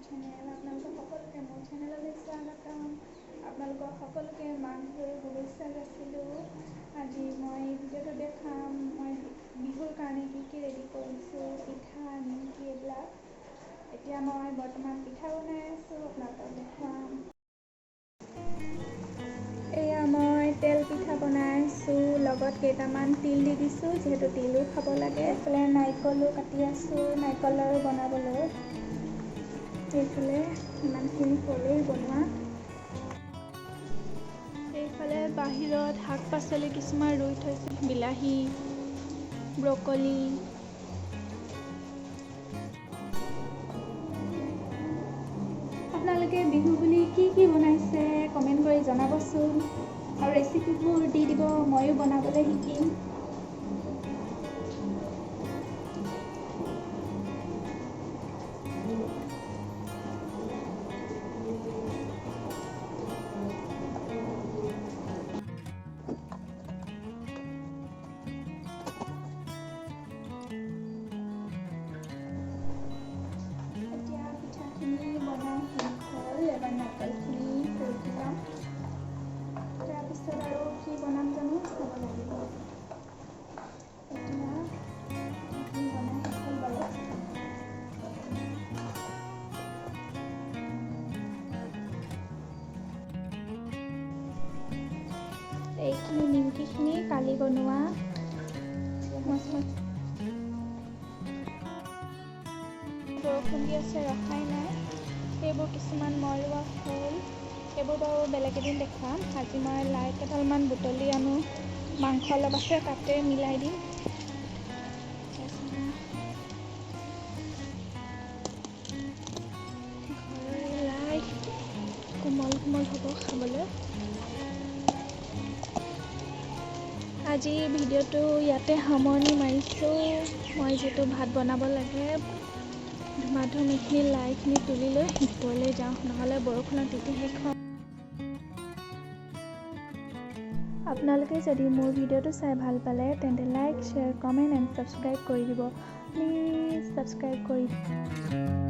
Channel আপোনালোকক সকলোকে মোৰ চেনেললৈ স্বাগতম। আপোনালোকক সকলোকে মাঘ বিহুৰ শুভেচ্ছা যাচিলোঁ। আজি মই ভিডিঅ'টো দেখাম মই বিহুৰ কাৰণে কি ৰেডি কৰিছোঁ, পিঠা নিমকি এইবিলাক। এতিয়া মই বৰ্তমান পিঠা বনাই আছোঁ, আপোনালোকক দেখুৱাম। এয়া মই তেল পিঠা বনাইছোঁ, লগত কেইটামান তিল দি দিছোঁ, যিহেতু তিলো খাব লাগে। এইফালে নাৰিকলো কাটি আছোঁ, নাৰিকল লাড়ু বনাবলৈ। এইফালে ইমানখিনি হ'লেই বনোৱা। এইফালে বাহিৰত শাক পাচলি কিছুমান ৰুই থৈছোঁ, বিলাহী, ব্ৰকলি। আপোনালোকে বিহু বুলি কি বনাইছে কমেণ্ট কৰি জনাবচোন, আৰু ৰেচিপিবোৰ দি দিব, ময়ো বনাবলৈ শিকিম। এতিয়া পিঠাখিনি বনাই শেষ হ'ল, এবাৰ নাৰিকলখিনি ৰুকি ল'ম। তাৰপিছত আৰু কি বনাম জানো চাব লাগিব। এতিয়া পিঠাখিনি বনাই শেষ হ'ল বাৰু। এইখিনি নিমকিখিনি কালি বনোৱা। বৰষুণ দি আছে, ৰখাই নাই। এইবোৰ কিছুমান মই ৰোৱা ফুল, এইবোৰ বাৰু বেলেগ এদিন দেখুৱাম। আজি মই লাই কেইডালমান বুটলি আনো, মাংস অলপ আছে তাতে মিলাই দিম। ঘৰৰে লাই কোমল কোমল হ'ব খাবলৈ। আজি ভিডিঅ'টো ইয়াতে সামৰণি মাৰিছোঁ। মই যিহেতু ভাত বনাব লাগে, ধুমাধুম এইখিনি লাইখিনি তুলি লৈ ওপৰলৈ যাওঁ, নহ'লে বৰষুণত তিতি শেষ হ'ম। আপোনালোকে যদি মোৰ ভিডিঅ'টো চাই ভাল পালে তেন্তে like, share, comment and subscribe কৰি দিব। প্লিজ ছাবস্ক্ৰাইব কৰি দিব।